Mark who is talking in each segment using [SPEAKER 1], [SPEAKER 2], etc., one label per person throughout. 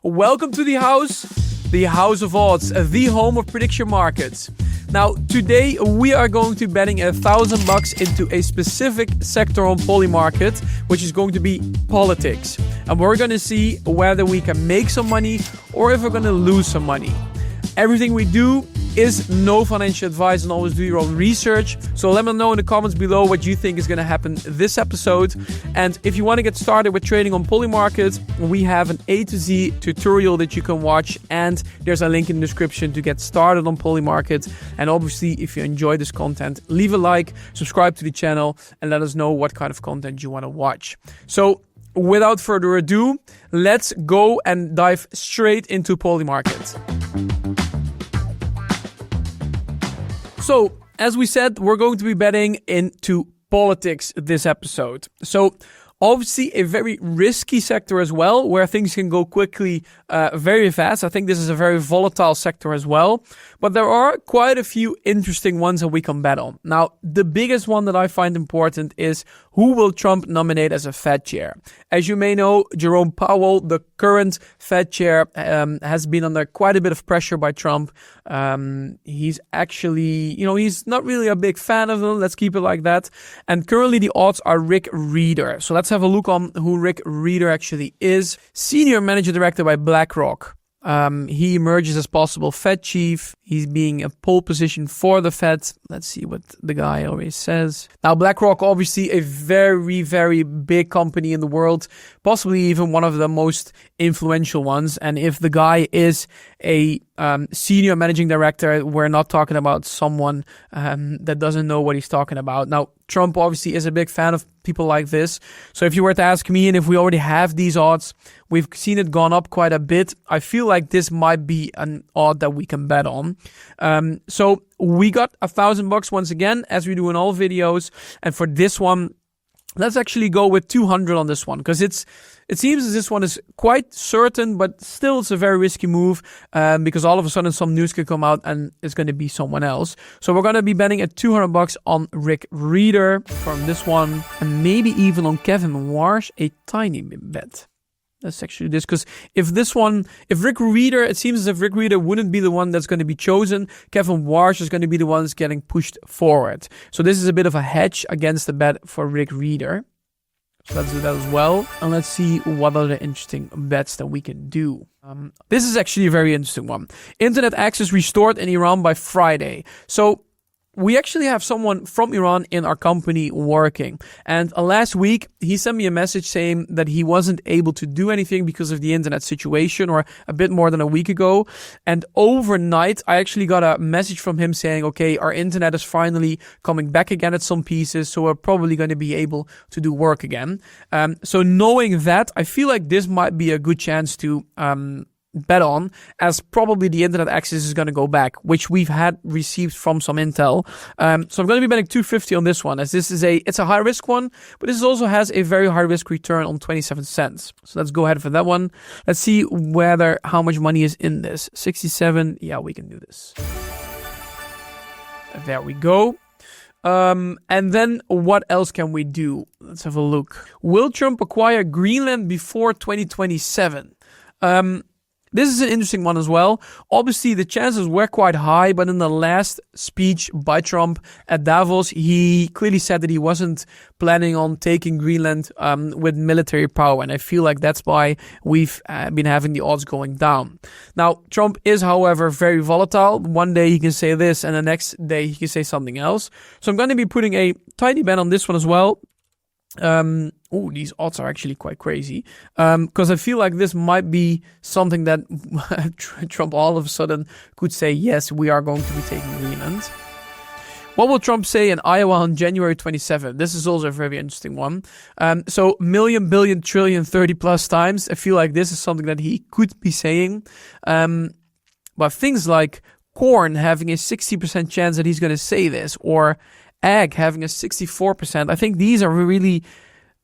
[SPEAKER 1] Welcome to the House of Odds, the home of prediction markets. Now, today we are going to be betting $1,000 into a specific sector on Polymarket, which is going to be politics. And we're going to see whether we can make some money or if we're going to lose some money. Everything we do is no financial advice, and always do your own research. So let me know in the comments below what you think is going to happen this episode. And if you want to get started with trading on Polymarket, we have an A to Z tutorial that you can watch, and there's a link in the description to get started on Polymarket. And obviously, if you enjoy this content, leave a like, subscribe to the channel, and let us know what kind of content you want to watch. So without further ado, let's go and dive straight into Polymarket. So, as we said, we're going to be betting into politics this episode. So, obviously a very risky sector as well, where things can go quickly, very fast. I think this is a very volatile sector as well. But there are quite a few interesting ones that we can bet on. Now, the biggest one that I find important is who will Trump nominate as a Fed chair? As you may know, Jerome Powell, the current Fed chair, has been under quite a bit of pressure by Trump. He's actually, he's not really a big fan of him. Let's keep it like that. And currently the odds are Rick Rieder. So let's have a look on who Rick Rieder actually is. Senior Manager Director by BlackRock. He emerges as possible Fed chief. He's being a pole position for the Fed. Let's see what the guy always says. Now, BlackRock, obviously a very, very big company in the world, possibly even one of the most influential ones. And if the guy is a senior managing director, we're not talking about someone that doesn't know what he's talking about. Now, Trump obviously is a big fan of people like this. So if you were to ask me, and if we already have these odds, we've seen it gone up quite a bit. I feel like this might be an odd that we can bet on. So we got $1,000 once again, as we do in all videos. And for this one, let's actually go with 200 on this one, because it seems as this one is quite certain, but still it's a very risky move, because all of a sudden some news could come out and it's going to be someone else. So we're going to be betting at $200 on Rick Rieder from this one, and maybe even on Kevin Warsh, a tiny bet. Let's actually do this, because if Rick Rieder, it seems as if Rick Rieder wouldn't be the one that's going to be chosen. Kevin Warsh is going to be the one that's getting pushed forward. So this is a bit of a hedge against the bet for Rick Rieder. So let's do that as well. And let's see what other interesting bets that we can do. This is actually a very interesting one. Internet access restored in Iran by Friday. So we actually have someone from Iran in our company working. And last week, he sent me a message saying that he wasn't able to do anything because of the internet situation, or a bit more than a week ago. And overnight, I actually got a message from him saying, okay, our internet is finally coming back again at some pieces, so we're probably going to be able to do work again. So knowing that, I feel like this might be a good chance to bet on, as probably the internet access is going to go back, which we've had received from some intel. So I'm going to be betting 250 on this one, as this is it's a high risk one, but this also has a very high risk return on 27 cents. So let's go ahead for that one. Let's see how much money is in this. 67. Yeah, we can do this. There we go. And then what else can we do? Let's have a look. Will Trump acquire Greenland before 2027? This is an interesting one as well. Obviously, the chances were quite high, but in the last speech by Trump at Davos, he clearly said that he wasn't planning on taking Greenland with military power. And I feel like that's why we've been having the odds going down. Now, Trump is, however, very volatile. One day he can say this, and the next day he can say something else. So I'm going to be putting a tiny bet on this one as well. These odds are actually quite crazy, because I feel like this might be something that Trump all of a sudden could say, yes, we are going to be taking Greenland. What will Trump say in Iowa on January 27th? This is also a very interesting one. So million, billion, trillion, 30 plus times. I feel like this is something that he could be saying. But things like corn having a 60% chance that he's going to say this, or egg having a 64%. I think these are really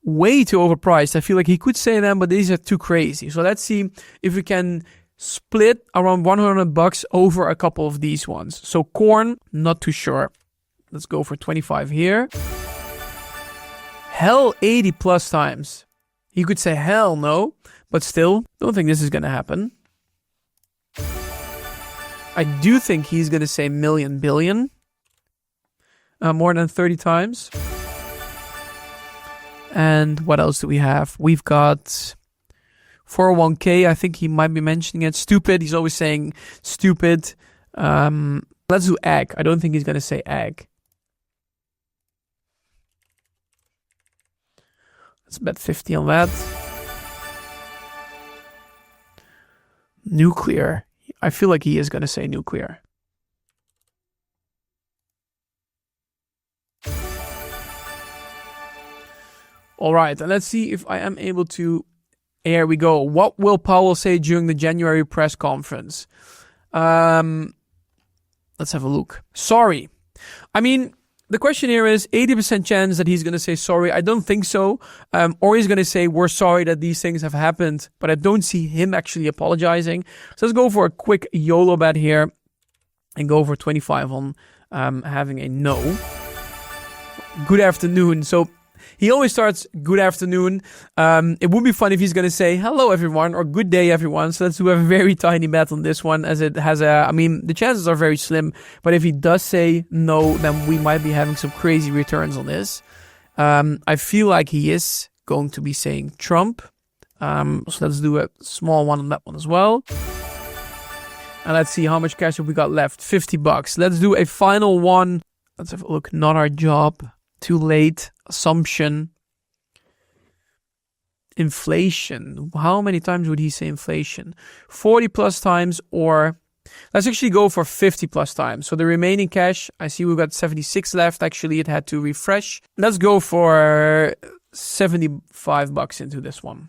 [SPEAKER 1] way too overpriced. I feel like he could say them, but these are too crazy. So let's see if we can split around $100 over a couple of these ones. So corn, not too sure. Let's go for 25 here. Hell, 80 plus times. He could say hell no, But still, don't think this is going to happen. I do think he's going to say million, billion. More than 30 times. And what else do we have? We've got 401k. I think he might be mentioning it. Stupid. He's always saying stupid. Let's do egg. I don't think he's going to say egg. Let's bet 50 on that. Nuclear. I feel like he is going to say nuclear. All right, and let's see if I am able to... Here we go. What will Powell say during the January press conference? Let's have a look. Sorry. I mean, the question here is 80% chance that he's going to say sorry. I don't think so. Or he's going to say, we're sorry that these things have happened. But I don't see him actually apologizing. So let's go for a quick YOLO bet here. And go for 25 on having a no. Good afternoon. So he always starts good afternoon. It would be fun if he's going to say hello everyone or good day everyone. So let's do a very tiny bet on this one, as it has the chances are very slim. But if he does say no, then we might be having some crazy returns on this. I feel like he is going to be saying Trump. So let's do a small one on that one as well. And let's see how much cash have we got left. $50. Let's do a final one. Let's have a look. Not our job. Too late. Assumption. Inflation. How many times would he say inflation? 40 plus times, or let's actually go for 50 plus times. So the remaining cash, I see we've got 76 left. Actually, it had to refresh. Let's go for $75 into this one.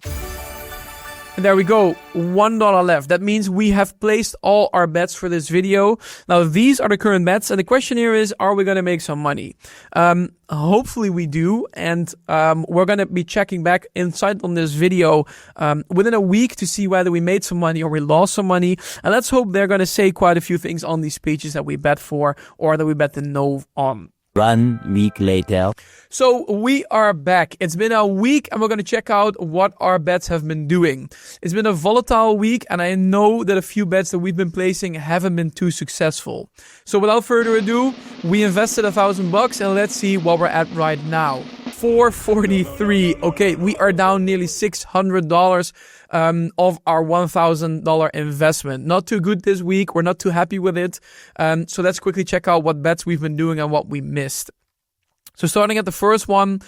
[SPEAKER 1] And there we go, $1 left. That means we have placed all our bets for this video. Now, these are the current bets. And the question here is, are we going to make some money? Hopefully we do. And we're going to be checking back inside on this video within a week to see whether we made some money or we lost some money. And let's hope they're going to say quite a few things on these pages that we bet for or that we bet the no on.
[SPEAKER 2] 1 week later.
[SPEAKER 1] So we are back. It's been a week and we're going to check out what our bets have been doing. It's been a volatile week and I know that a few bets that we've been placing haven't been too successful. So without further ado, we invested $1,000 and let's see what we're at right now. $443. Okay, we are down nearly $600 of our $1,000 investment. Not too good this week. We're not too happy with it. So let's quickly check out what bets we've been doing and what we missed. So starting at the first one,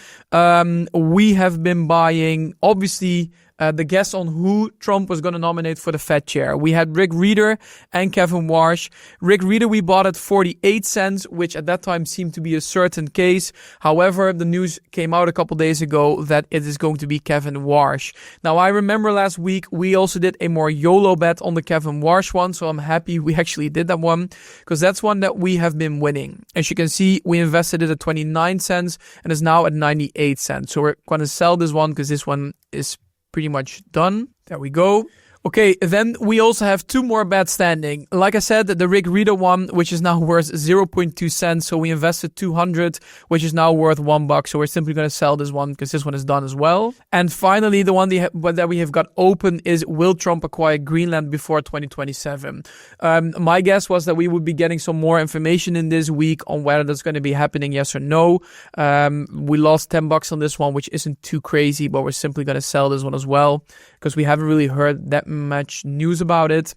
[SPEAKER 1] we have been buying, obviously, the guess on who Trump was going to nominate for the Fed chair. We had Rick Rieder and Kevin Warsh. Rick Rieder we bought at 48 cents, which at that time seemed to be a certain case. However, the news came out a couple days ago that it is going to be Kevin Warsh. Now, I remember last week we also did a more YOLO bet on the Kevin Warsh one, so I'm happy we actually did that one because that's one that we have been winning. As you can see, we invested it at 29 cents and is now at 98 cents. So we're going to sell this one because this one is pretty much done. There we go. Okay, then we also have two more bets standing. Like I said, the Rick Rieder one, which is now worth 0.2 cents. So we invested 200, which is now worth $1. So we're simply going to sell this one because this one is done as well. And finally, the one that we have got open is, will Trump acquire Greenland before 2027? My guess was that we would be getting some more information in this week on whether that's going to be happening, yes or no. We lost $10 on this one, which isn't too crazy, but we're simply going to sell this one as well because we haven't really heard that much news about it.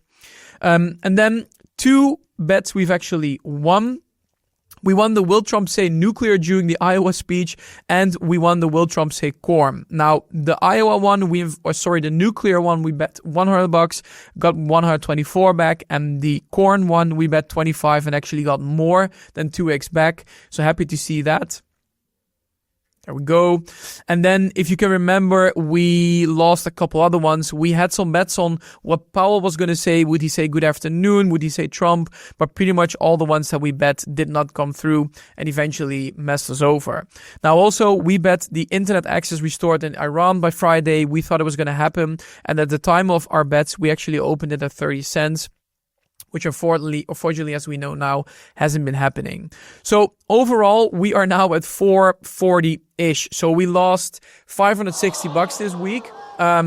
[SPEAKER 1] And then two bets we've actually won. We won the will Trump say nuclear during the Iowa speech, and we won the will Trump say corn. Now, the Iowa one, the nuclear one, we bet $100, got 124 back, and the corn one, we bet 25 and actually got more than 2x back. So happy to see that. There we go. And then, if you can remember, we lost a couple other ones. We had some bets on what Powell was going to say. Would he say good afternoon? Would he say Trump? But pretty much all the ones that we bet did not come through and eventually messed us over. Now, also, we bet the internet access restored in Iran by Friday. We thought it was going to happen. And at the time of our bets, we actually opened it at 30 cents. Which unfortunately, as we know now, hasn't been happening. So overall, we are now at 440-ish. So we lost $560 this week.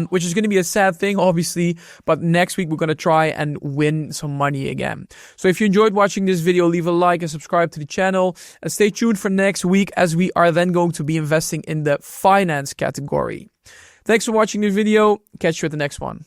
[SPEAKER 1] which is going to be a sad thing, obviously. But next week, we're going to try and win some money again. So if you enjoyed watching this video, leave a like and subscribe to the channel. And stay tuned for next week, as we are then going to be investing in the finance category. Thanks for watching this video. Catch you at the next one.